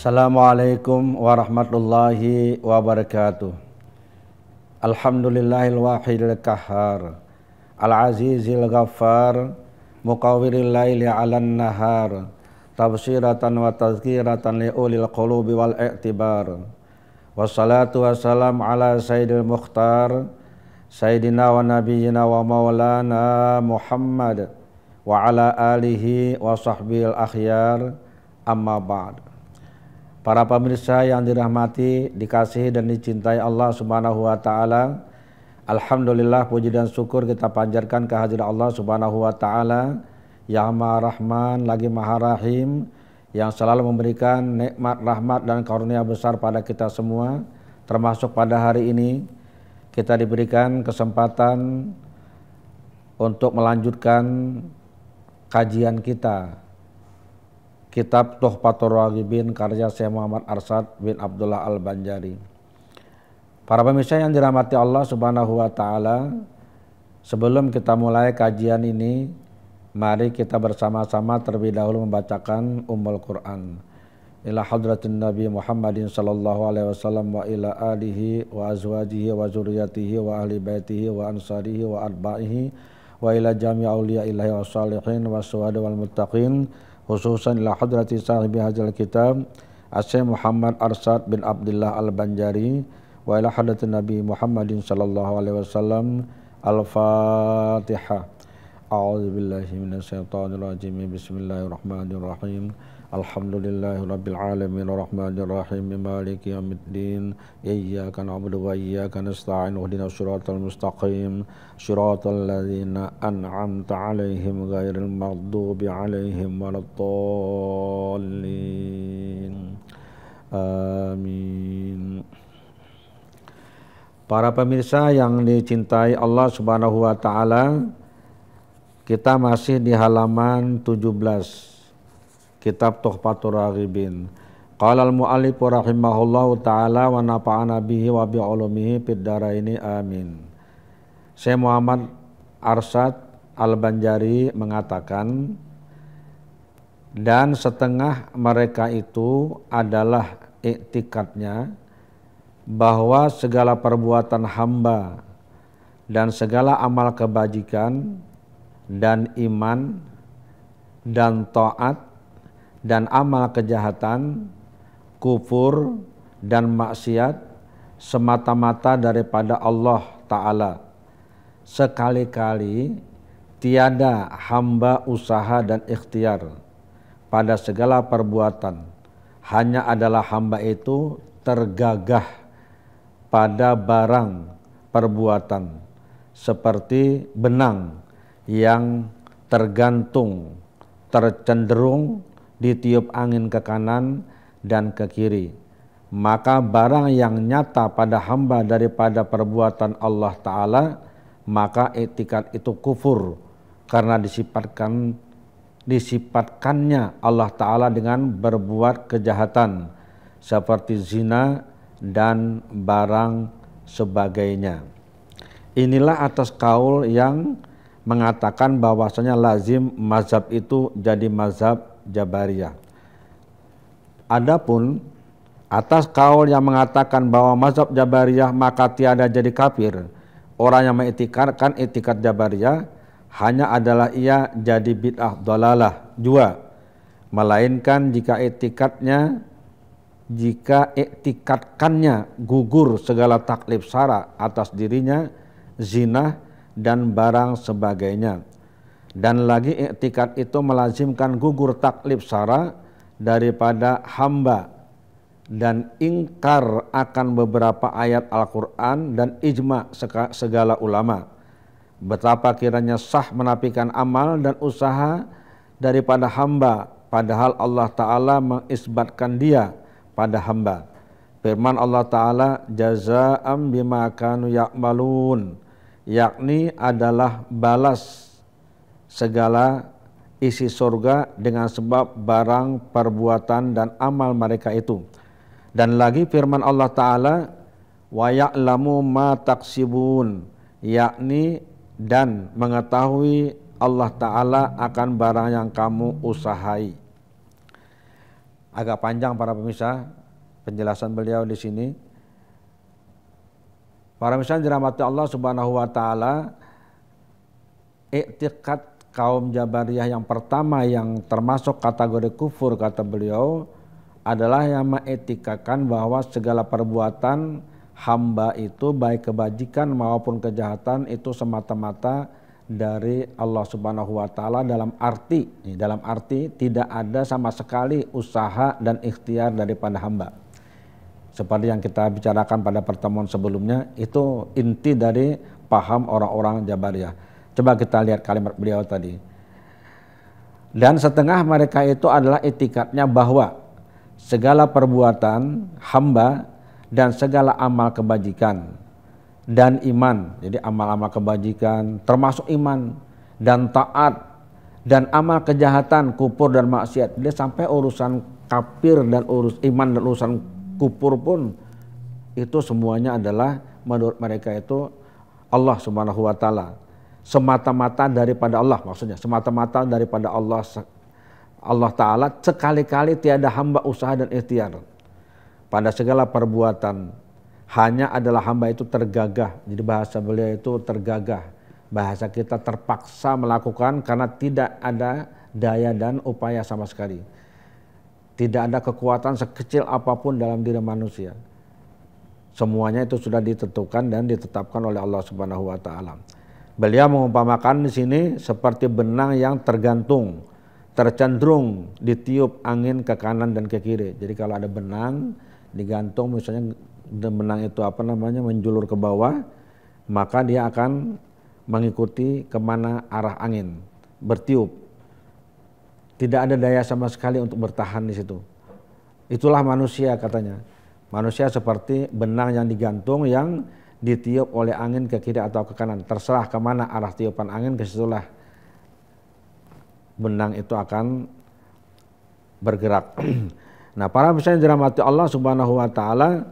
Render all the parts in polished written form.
Assalamualaikum warahmatullahi wabarakatuh. Alhamdulillahil wahidil qahhar, al-azizil ghaffar, muqawwiril laili 'alan nahar, tabshiratan wa tazkiratan li ulil qulubi wal i'tibar. Wassalatu wassalamu ala sayyidil mukhtar, sayyidina wa nabiyyina wa maulana Muhammad wa ala alihi wa sahbihi al-akhyar, amma ba'd. Para pemirsa yang dirahmati, dikasihi dan dicintai Allah Subhanahu wa taala. Alhamdulillah, puji dan syukur kita panjatkan kehadirat Allah Subhanahu wa taala yang Maha Rahman lagi Maha Rahim, yang selalu memberikan nikmat, rahmat dan karunia besar pada kita semua. Termasuk pada hari ini kita diberikan kesempatan untuk melanjutkan kajian kita, Kitab Tuhfatur Raghibin karya Syekh Muhammad Arsyad bin Abdullah Al-Banjari. Para pemirsa yang dirahmati Allah Subhanahu wa taala, sebelum kita mulai kajian ini, mari kita bersama-sama terlebih dahulu membacakan Ummul Quran. Ila hadratin Nabi Muhammadin sallallahu alaihi wasallam wa ila alihi wa azwajihi wa zurriyyatihi wa ahli baitihi wa ansarihi wa atba'ihi wa ila jami' auliya'illahi wa salihin wa suhada wal muttaqin, khususan ila hadrati sahibi hadzal kitab Syekh Muhammad Arsyad bin Abdullah Al-Banjari wa ila hadratin Nabi Muhammadin sallallahu alaihi wasallam. Al-Fatihah. A'udzu billahi minasyaitonir rajim. Bismillahirrahmanirrahim. Alhamdulillahirabbil alamin arrahmanir rahim maliki yaumiddin. Iyyaka na'budu wa iyyaka nasta'in. Ihdinas siratal mustaqim. Shiratal ladzina an'amta 'alaihim ghairil maghdubi 'alaihim waladdallin. Amin. Para pemirsa yang dicintai Allah Subhanahu wa taala, kita masih di halaman 17 Kitab Tuhfatur Raghibin. Qala al-mu'allif rahimahullahu ta'ala wa nafa'ana bihi wa bi ulumihi fid dharaini amin. Syekh Muhammad Arsyad Al-Banjari mengatakan, dan setengah mereka itu adalah iktikadnya bahwa segala perbuatan hamba dan segala amal kebajikan dan iman dan taat dan amal kejahatan, kufur dan maksiat semata-mata daripada Allah Ta'ala. Sekali-kali tiada hamba usaha dan ikhtiar pada segala perbuatan, hanya adalah hamba itu tergagah pada barang perbuatan seperti benang yang tergantung, tercenderung ditiup angin ke kanan dan ke kiri. Maka barang yang nyata pada hamba daripada perbuatan Allah Ta'ala, maka iktikad itu kufur, karena disifatkannya Allah Ta'ala dengan berbuat kejahatan seperti zina dan barang sebagainya. Inilah atas kaul yang mengatakan bahwasanya lazim mazhab itu jadi mazhab Jabariyah. Adapun atas kaul yang mengatakan bahwa mazhab Jabariyah maka tiada jadi kafir, orang yang mengiktikadkan iktikad Jabariyah hanya adalah ia jadi bid'ah dhalalah jua, melainkan jika iktikadkannya gugur segala taklif syara atas dirinya, zina dan barang sebagainya. Dan lagi iktikad itu melazimkan gugur taklif syara daripada hamba dan ingkar akan beberapa ayat Al-Quran dan ijma segala ulama. Betapa kiranya sah menafikan amal dan usaha daripada hamba, padahal Allah Ta'ala mengisbatkan dia pada hamba. Firman Allah Ta'ala, jazaa'am bima kanu ya'malun, yakni adalah balas segala isi surga dengan sebab barang perbuatan dan amal mereka itu. Dan lagi firman Allah Ta'ala, wa ya'lamu ma taksibun, yakni dan mengetahui Allah Ta'ala akan barang yang kamu usahai. Agak panjang para pemirsa penjelasan beliau di sini. Para pemirsa dirahmati Allah Subhanahu wa taala, i'tiqad kaum Jabariyah yang pertama yang termasuk kategori kufur kata beliau adalah yang mengetikakan bahwa segala perbuatan hamba itu baik kebajikan maupun kejahatan itu semata-mata dari Allah Subhanahu wa taala dalam arti tidak ada sama sekali usaha dan ikhtiar daripada hamba. Seperti yang kita bicarakan pada pertemuan sebelumnya, itu inti dari paham orang-orang Jabariyah. Coba kita lihat kalimat beliau tadi. Dan setengah mereka itu adalah etikatnya bahwa segala perbuatan hamba dan segala amal kebajikan dan iman, jadi amal-amal kebajikan termasuk iman dan taat dan amal kejahatan, kufur dan maksiat, dia sampai urusan kafir dan urus iman dan urusan kufur pun itu semuanya adalah menurut mereka itu Allah Subhanahu wa taala, semata-mata daripada Allah, maksudnya semata-mata daripada Allah taala, sekali-kali tiada hamba usaha dan ikhtiar pada segala perbuatan, hanya adalah hamba itu tergagah. Jadi bahasa beliau itu tergagah, bahasa kita terpaksa melakukan karena tidak ada daya dan upaya sama sekali, tidak ada kekuatan sekecil apapun dalam diri manusia. Semuanya itu sudah ditentukan dan ditetapkan oleh Allah Subhanahu wa taala. Beliau mengumpamakan di sini seperti benang yang tergantung, tercenderung ditiup angin ke kanan dan ke kiri. Jadi kalau ada benang digantung, misalnya benang itu menjulur ke bawah, maka dia akan mengikuti kemana arah angin bertiup. Tidak ada daya sama sekali untuk bertahan di situ. Itulah manusia katanya. Manusia seperti benang yang digantung yang ditiup oleh angin ke kiri atau ke kanan. Terserah kemana arah tiupan angin, ke situlah benang itu akan bergerak. Nah, para pemirsa yang dirahmati Allah Subhanahu wa taala,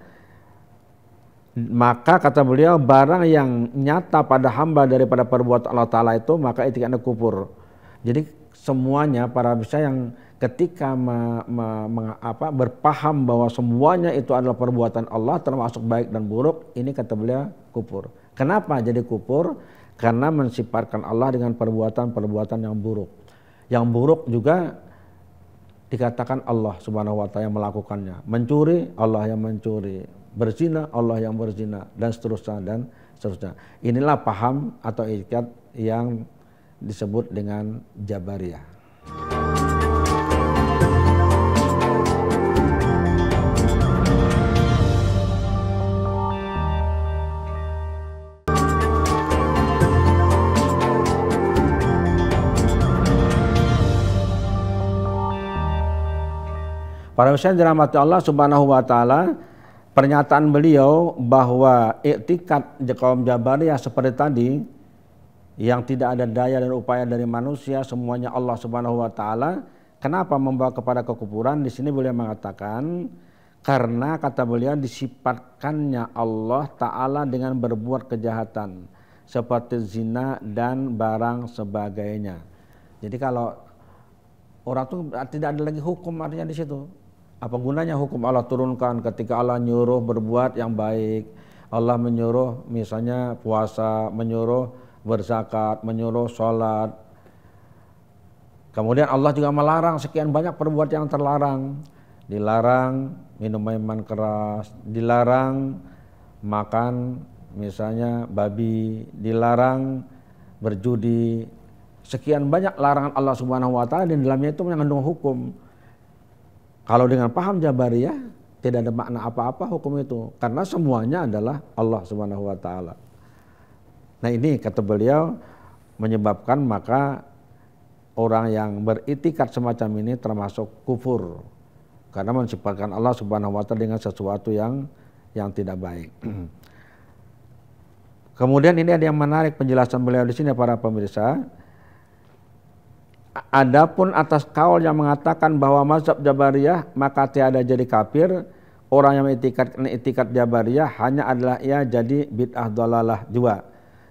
maka kata beliau barang yang nyata pada hamba daripada perbuatan Allah taala itu maka etikatnya kufur. Jadi semuanya para pemirsa yang ketika berpaham bahwa semuanya itu adalah perbuatan Allah termasuk baik dan buruk, ini kata beliau kufur. Kenapa jadi kufur? Karena mensifatkan Allah dengan perbuatan-perbuatan yang buruk. Yang buruk juga dikatakan Allah Subhanahu wa taala yang melakukannya. Mencuri, Allah yang mencuri. Berzina, Allah yang berzina, dan seterusnya. Inilah paham atau itikad yang disebut dengan Jabariyah. Para pemirsa yang dirahmati Allah Subhanahu wa taala, pernyataan beliau bahwa i'tikad kaum Jabariyah seperti tadi yang tidak ada daya dan upaya dari manusia, semuanya Allah Subhanahu wa taala, kenapa membawa kepada kekufuran? Di sini beliau mengatakan karena kata beliau disifatkannya Allah taala dengan berbuat kejahatan seperti zina dan barang sebagainya. Jadi kalau orang itu tidak ada lagi hukum artinya di situ. Apa gunanya hukum Allah turunkan ketika Allah nyuruh berbuat yang baik, Allah menyuruh misalnya puasa, menyuruh berzakat, menyuruh sholat. Kemudian Allah juga melarang sekian banyak perbuatan yang terlarang. Dilarang minum minuman keras, dilarang makan misalnya babi, dilarang berjudi. Sekian banyak larangan Allah Subhanahu wa taala dan dalamnya itu mengandung hukum. Kalau dengan paham Jabariyah tidak ada makna apa-apa hukum itu, karena semuanya adalah Allah Subhanahu wa taala. Nah, ini kata beliau menyebabkan maka orang yang beriktikad semacam ini termasuk kufur karena mensifatkan Allah Subhanahu wa taala dengan sesuatu yang tidak baik. Kemudian ini ada yang menarik penjelasan beliau di sini para pemirsa. Adapun atas kaul yang mengatakan bahwa mazhab Jabariyah maka tiada jadi kafir, orang yang mengiktikad Jabariyah hanya adalah ia jadi bid'ah dhalalah juga.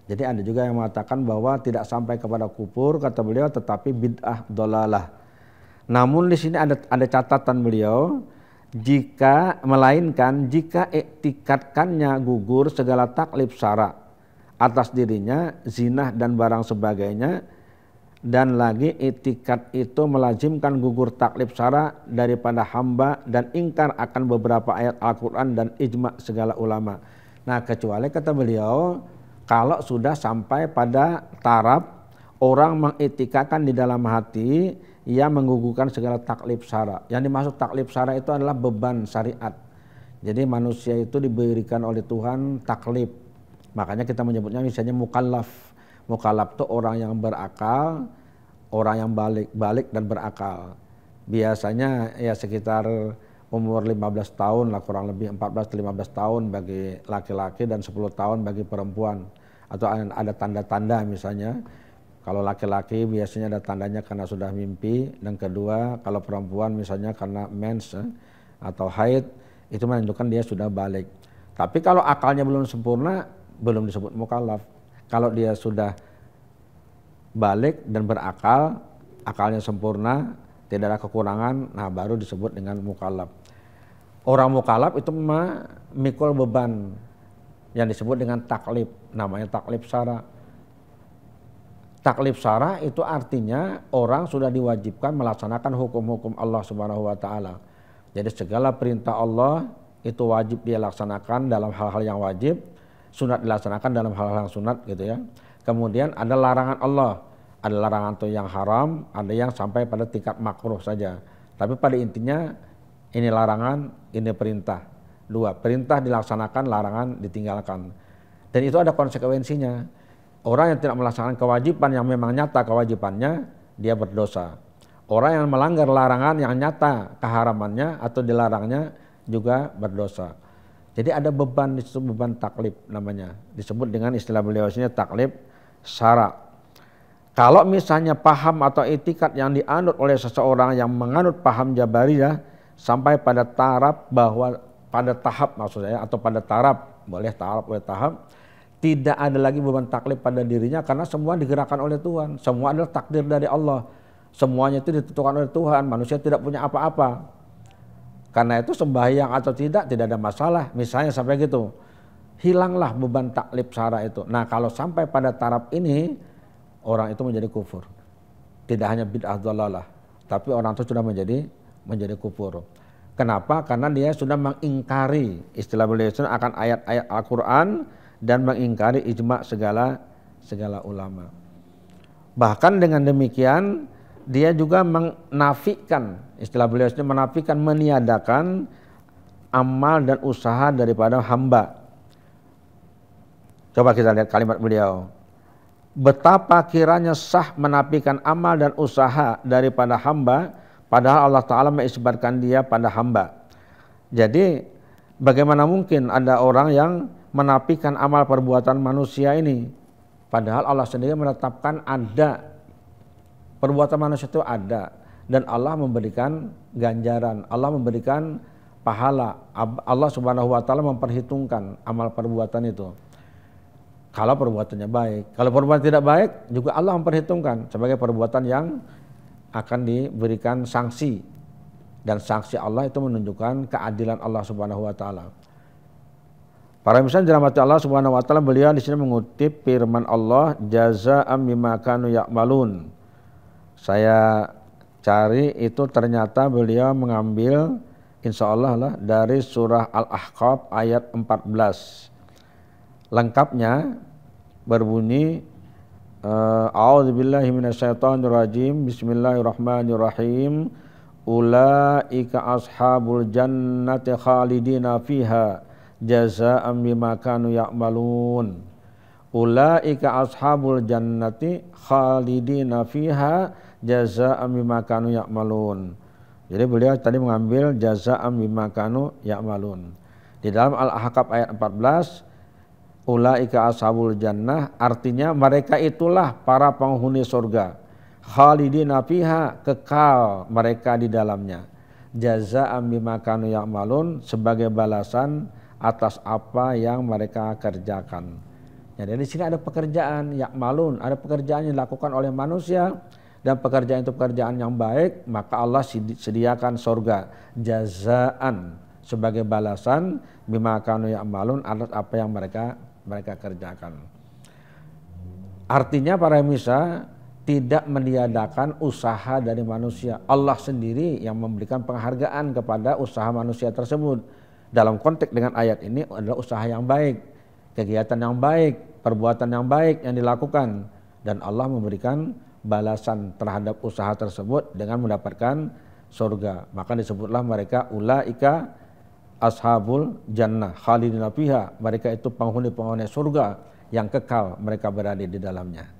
Jadi ada juga yang mengatakan bahwa tidak sampai kepada kufur kata beliau, tetapi bid'ah dhalalah. Namun di sini ada catatan beliau, melainkan jika iktikadkannya gugur segala taklif syara atas dirinya, zinah dan barang sebagainya, dan lagi iktikad itu melazimkan gugur taklif syara daripada hamba dan ingkar akan beberapa ayat Al-Quran dan ijma' segala ulama. Nah, kecuali kata beliau, kalau sudah sampai pada taraf orang mengiktikadkan di dalam hati, ia menggugurkan segala taklif syara. Yang dimaksud taklif syara itu adalah beban syariat. Jadi manusia itu diberikan oleh Tuhan taklif. Makanya kita menyebutnya misalnya mukallaf. Mukallaf itu orang yang berakal, orang yang balik dan berakal. Biasanya ya sekitar umur 15 tahun lah, kurang lebih 14-15 tahun bagi laki-laki dan 10 tahun bagi perempuan. Atau ada tanda-tanda misalnya. Kalau laki-laki biasanya ada tandanya karena sudah mimpi, dan kedua kalau perempuan misalnya karena mens atau haid, itu menunjukkan dia sudah balik. Tapi kalau akalnya belum sempurna, belum disebut mukallaf. Kalau dia sudah balik dan berakal, akalnya sempurna, tidak ada kekurangan, nah baru disebut dengan mukallaf. Orang mukallaf itu memikul beban yang disebut dengan taklif, namanya taklif syara. Taklif syara itu artinya orang sudah diwajibkan melaksanakan hukum-hukum Allah Subhanahu wa taala. Jadi segala perintah Allah itu wajib dia laksanakan dalam hal-hal yang wajib, sunat dilaksanakan dalam hal-hal yang sunat gitu ya. Kemudian ada larangan Allah, ada larangan itu yang haram, ada yang sampai pada tingkat makruh saja. Tapi pada intinya ini larangan, ini perintah. Dua, perintah dilaksanakan, larangan ditinggalkan. Dan itu ada konsekuensinya. Orang yang tidak melaksanakan kewajiban yang memang nyata kewajibannya, dia berdosa. Orang yang melanggar larangan yang nyata keharamannya atau dilarangnya juga berdosa. Jadi ada beban, disebut beban taklif namanya. Disebut dengan istilah beliau ini taklif syara. Kalau misalnya paham atau itikad yang dianut oleh seseorang yang menganut paham Jabariyah sampai pada taraf bahwa pada tahap maksud saya atau pada taraf, boleh tahap, tidak ada lagi beban taklif pada dirinya karena semua digerakkan oleh Tuhan. Semua adalah takdir dari Allah. Semuanya itu ditentukan oleh Tuhan. Manusia tidak punya apa-apa. Karena itu sembahyang atau tidak ada masalah. Misalnya sampai gitu. Hilanglah beban taklif syara itu. Nah kalau sampai pada taraf ini, orang itu menjadi kufur. Tidak hanya bid'ah dhalalah, tapi orang itu sudah menjadi kufur. Kenapa? Karena dia sudah mengingkari, istilah beliau akan ayat-ayat Al-Quran, dan mengingkari ijma' segala ulama. Bahkan dengan demikian dia juga menafikan, istilah beliau menafikan, meniadakan amal dan usaha daripada hamba. Coba kita lihat kalimat beliau. Betapa kiranya sah menafikan amal dan usaha daripada hamba, padahal Allah Ta'ala mengisbatkan dia pada hamba. Jadi bagaimana mungkin ada orang yang menafikan amal perbuatan manusia ini, padahal Allah sendiri menetapkan ada perbuatan manusia itu ada, dan Allah memberikan ganjaran, Allah memberikan pahala, Allah Subhanahu wa taala memperhitungkan amal perbuatan itu. Kalau perbuatannya baik, kalau perbuatan tidak baik juga Allah memperhitungkan sebagai perbuatan yang akan diberikan sanksi, dan sanksi Allah itu menunjukkan keadilan Allah Subhanahu wa taala. Para misal dirahmati Allah Subhanahu wa taala, beliau di sini mengutip firman Allah, jazaa'an bima kanu ya'malun. Saya cari itu ternyata beliau mengambil insyaallah lah dari surah Al-Ahqaf ayat 14. Lengkapnya berbunyi a'udzubillahi minasyaitonirrajim, bismillahirrahmanirrahim, ulaika ashabul jannati khalidina fiha jazaa'an bima kanu ya'malun. Ulaika ashabul jannati khalidina fiha jazaa'an bima kanu ya'malun. Jadi beliau tadi mengambil jazaa'an bima kanu ya'malun. Di dalam Al-Ahqaf ayat 14, ulaika ashabul jannah artinya mereka itulah para penghuni surga. Khalidina fiha, kekal mereka di dalamnya. Jazaa'an bima kanu ya'malun, sebagai balasan atas apa yang mereka kerjakan. Jadi di sini ada pekerjaan ya'malun, ada pekerjaan yang dilakukan oleh manusia, dan pekerjaan itu pekerjaan yang baik, maka Allah sediakan surga jazaan sebagai balasan bima kanu ya'malun atas apa yang mereka kerjakan. Artinya para pemirsa, tidak meniadakan usaha dari manusia. Allah sendiri yang memberikan penghargaan kepada usaha manusia tersebut. Dalam konteks dengan ayat ini adalah usaha yang baik, kegiatan yang baik, perbuatan yang baik yang dilakukan, dan Allah memberikan balasan terhadap usaha tersebut dengan mendapatkan surga. Maka disebutlah mereka ulaika ashabul jannah khalidina fiha, mereka itu penghuni-penghuni surga yang kekal mereka berada di dalamnya.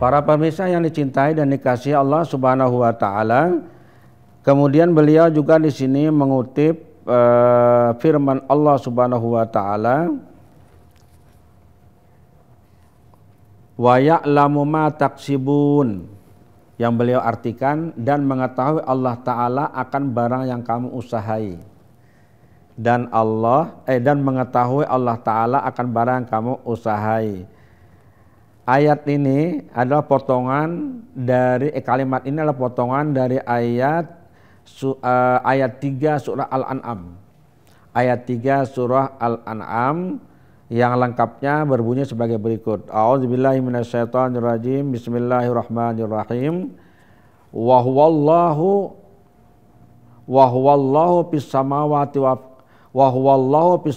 Para pemirsa yang dicintai dan dikasihi Allah Subhanahu wa taala, kemudian beliau juga di sini mengutip firman Allah Subhanahu wa taala, wa ya'lamu ma taksibun, yang beliau artikan dan mengetahui Allah taala akan barang yang kamu usahai. Dan mengetahui Allah taala akan barang yang kamu usahai. Ayat ini adalah potongan dari kalimat ini adalah potongan dari ayat 3 surah Al-An'am. Ayat 3 surah Al-An'am yang lengkapnya berbunyi sebagai berikut. A'udzubillahi minasyaitonirrajim. Bismillahirrahmanirrahim. Wa huwallahu fis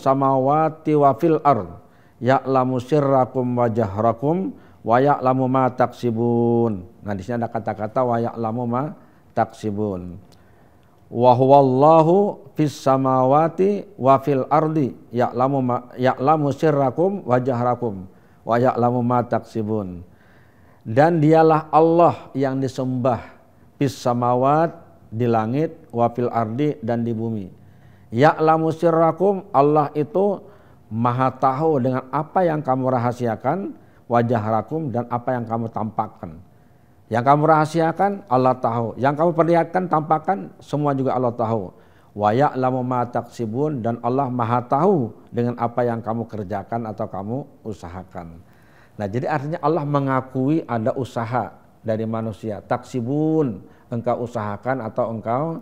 samawati wa fil ard. Ya'lamu sirrakum wa jahrakum wa ya'lamu ma taksibun. Nah, di sini ada kata-kata wa ya'lamu ma taksibun. Wa huwallahu fis samawati wa fil ardi ya'lamu sirrakum wa jahrakum wa ya'lamu ma taksibun. Dan dialah Allah yang disembah fis samawat, di langit, wa fil ardi, dan di bumi. Ya'lamu sirrakum, Allah itu Maha tahu dengan apa yang kamu rahasiakan, wajah rakum, dan apa yang kamu tampakkan. Yang kamu rahasiakan Allah tahu, yang kamu perlihatkan, tampakkan, semua juga Allah tahu. Wa ya'lamu ma taksibun, dan Allah Maha tahu dengan apa yang kamu kerjakan atau kamu usahakan. Nah, jadi artinya Allah mengakui ada usaha dari manusia. Taksibun, engkau usahakan atau engkau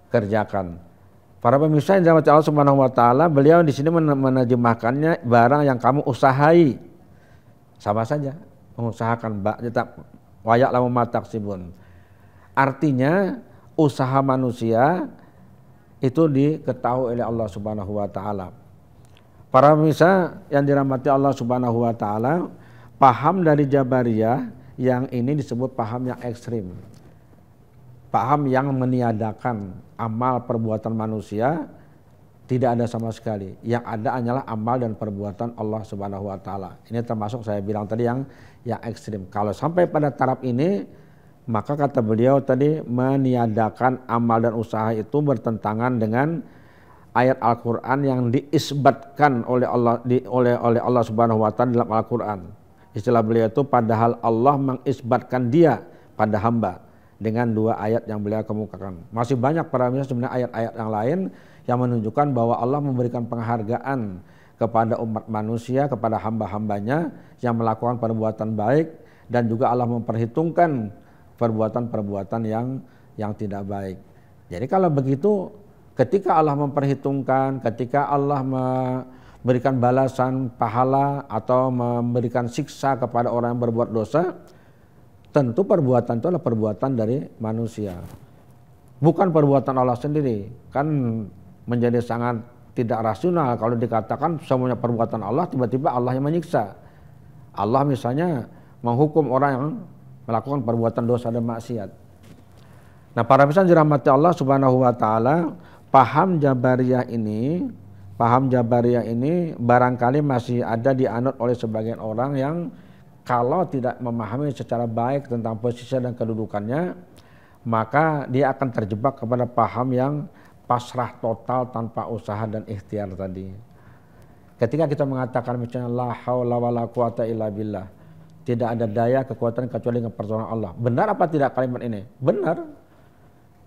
kerjakan. Para pemirsa yang dirahmati Allah Subhanahu wa taala, beliau di sini menerjemahkannya barang yang kamu usahai. Sama saja, mengusahakan wa ya'lamu ma taksibun. Artinya usaha manusia itu diketahui oleh Allah Subhanahu wa taala. Para pemirsa yang dirahmati Allah Subhanahu wa taala, paham dari Jabariyah yang ini disebut paham yang ekstrim. Paham yang meniadakan amal perbuatan manusia, tidak ada sama sekali. Yang ada hanyalah amal dan perbuatan Allah Subhanahu wa taala. Ini termasuk saya bilang tadi yang ekstrim. Kalau sampai pada taraf ini, maka kata beliau tadi meniadakan amal dan usaha itu bertentangan dengan ayat Al-Qur'an yang diisbatkan oleh Allah Subhanahu wa taala dalam Al-Qur'an. Istilah beliau itu padahal Allah mengisbatkan dia pada hamba. Dengan 2 ayat yang beliau kemukakan. Masih banyak para pemirsa sebenarnya ayat-ayat yang lain yang menunjukkan bahwa Allah memberikan penghargaan kepada umat manusia, kepada hamba-hambanya yang melakukan perbuatan baik, dan juga Allah memperhitungkan perbuatan-perbuatan yang tidak baik. Jadi kalau begitu, ketika Allah memperhitungkan, ketika Allah memberikan balasan pahala atau memberikan siksa kepada orang yang berbuat dosa, tentu perbuatan itu adalah perbuatan dari manusia, bukan perbuatan Allah sendiri. Kan menjadi sangat tidak rasional kalau dikatakan semuanya perbuatan Allah, tiba-tiba Allah yang menyiksa. Allah misalnya menghukum orang yang melakukan perbuatan dosa dan maksiat. Nah, para pemirsa dirahmati Allah Subhanahu wa taala, paham Jabariyah ini barangkali masih ada dianut oleh sebagian orang yang kalau tidak memahami secara baik tentang posisi dan kedudukannya, maka dia akan terjebak kepada paham yang pasrah total tanpa usaha dan ikhtiar tadi. Ketika kita mengatakan misalnya la haula wala quwata illa billah, Tidak ada daya kekuatan kecuali dengan pertolongan Allah. Benar apa tidak kalimat ini? Benar.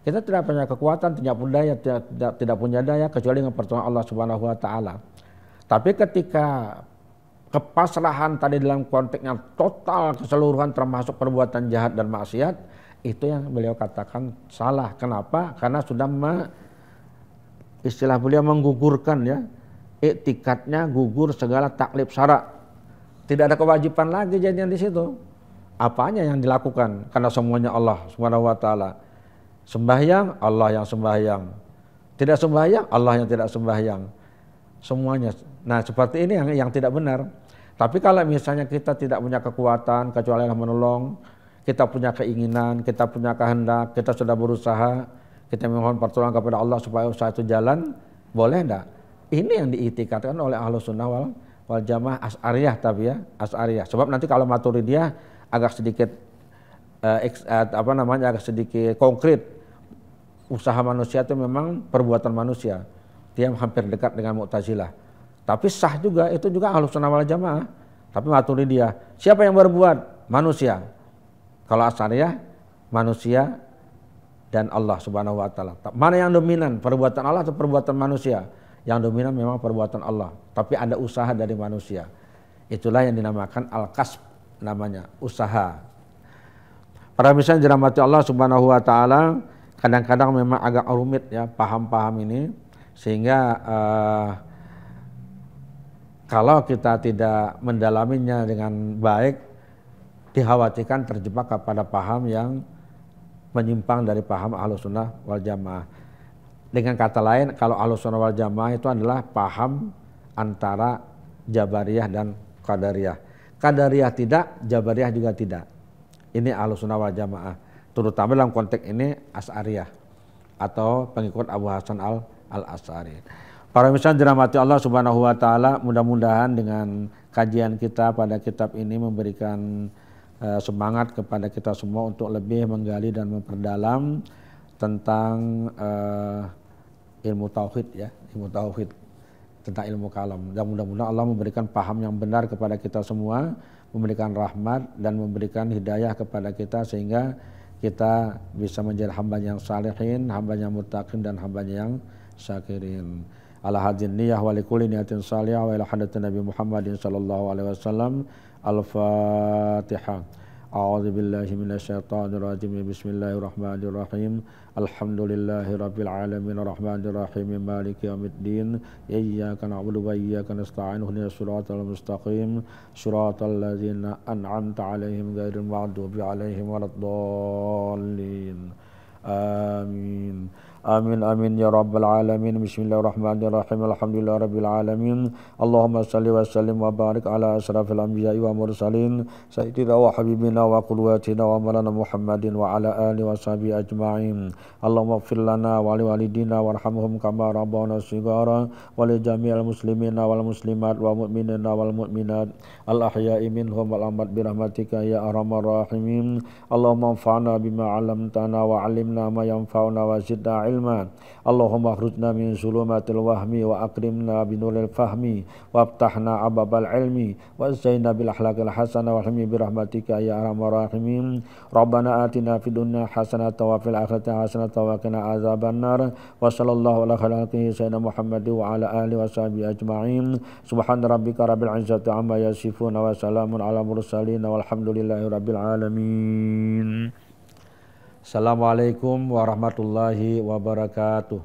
Kita tidak punya kekuatan, tidak punya daya, tidak punya daya kecuali dengan pertolongan Allah Subhanahu wa taala. Tapi ketika kepasrahan tadi dalam konteksnya total keseluruhan termasuk perbuatan jahat dan maksiat, itu yang beliau katakan salah. Kenapa? Karena sudah istilah beliau menggugurkan ya, iktikadnya gugur segala taklif syarak. Tidak ada kewajiban lagi jadinya di situ. Apanya yang dilakukan? Karena semuanya Allah Subhanahu wa taala. Sembahyang, Allah yang sembahyang. Tidak sembahyang, Allah yang tidak sembahyang. Semuanya. Nah, seperti ini yang tidak benar. Tapi kalau misalnya kita tidak punya kekuatan kecuali Allah menolong, kita punya keinginan, kita punya kehendak, kita sudah berusaha, kita memohon pertolongan kepada Allah supaya usaha itu jalan, boleh enggak? Ini yang diitikadkan oleh Ahlus Sunnah wal Jamaah Asy'ariyah, tapi ya, Asy'ariyah. Sebab nanti kalau Maturidiyah agak sedikit agak sedikit konkret. Usaha manusia itu memang perbuatan manusia. Dia hampir dekat dengan Mu'tazilah. Tapi sah juga, itu juga Ahlus Sunnah wal Jamaah. Tapi Maturidiyah, siapa yang berbuat? Manusia. Kalau Asy'ariyah, manusia dan Allah Subhanahu wa taala. Mana yang dominan, perbuatan Allah atau perbuatan manusia? Yang dominan memang perbuatan Allah, tapi ada usaha dari manusia. Itulah yang dinamakan al-kasb, namanya usaha. Para misalnya dirahmati Allah Subhanahu wa taala, kadang-kadang memang agak rumit ya paham-paham ini, sehingga kalau kita tidak mendalaminya dengan baik, dikhawatirkan terjebak kepada paham yang menyimpang dari paham Ahlus Sunnah wal Jamaah. Dengan kata lain, kalau Ahlus Sunnah wal Jamaah itu adalah paham antara Jabariyah dan Qadariyah. Qadariyah tidak, Jabariyah juga tidak. Ini Ahlus Sunnah wal Jamaah. Terutama dalam konteks ini Asy'ariyah atau pengikut Abu Hasan al-Asy'ari. Para misalnya dirahmati Allah Subhanahu wa taala, mudah-mudahan dengan kajian kita pada kitab ini memberikan semangat kepada kita semua untuk lebih menggali dan memperdalam tentang ilmu tauhid ya, ilmu tauhid, tentang ilmu kalam. Dan mudah-mudahan Allah memberikan paham yang benar kepada kita semua, memberikan rahmat dan memberikan hidayah kepada kita sehingga kita bisa menjadi hamba yang salihin, hamba yang muttaqin dan hamba yang syakirin. Ala hadin niyah wa likulli niyatin salihah wa ila hadatin Nabi Muhammadin sallallahu alaihi wasallam. Al-Fatihah. A'udzu billahi minasyaitonir rajim. Bismillahirrahmanirrahim. Alhamdulillahi rabbil alamin arrahmanir rahim maliki yaumiddin. Iyyaka na'budu wa iyyaka nasta'in. Ihdinas siratal mustaqim. Siratal ladzina an'amta 'alaihim ghairil maghdubi 'alaihim waladdallin. Amin. Amin amin ya rabbal alamin. Bismillahirrahmanirrahim. Alhamdulillah rabbil alamin. Allahumma salli wa sallim wa barik ala asrafil anbiya'i wa mursalin sayyidina wa habibina wa qudwatina wa maulana Muhammadin wa ala alihi wa sahbihi ajma'in. Allahumma ighfir lana wa li walidina warhamhum kama rabbana shighara wa li jami'il muslimina wal muslimat wa mu'minina wal mu'minat al ahya'i minhum wal amwat bi rahmatika ya arhamar rahimin. Allahumma anfa'na bima 'allamtana wa 'allimna ma yanfa'una wa zidna ilma. Allahumma akhrujna min zulumatil wahmi wa akrimna binuril fahmi wa aftahna ababal ilmi wa zaina bil akhlaqil hasanah wa hilmi birahmatika ya arhamar rahimin. Rabbana atina fid dunya hasanatan wa fil akhirati hasanatan wa qina azabannar. Wa sallallahu ala khalqihi sayyidina Muhammad wa ala alihi wa sahbihi ajma'in. Subhana rabbika rabbil izzati amma yasifun wa salamun ala mursalin walhamdulillahi rabbil alamin. Assalamualaikum warahmatullahi wabarakatuh.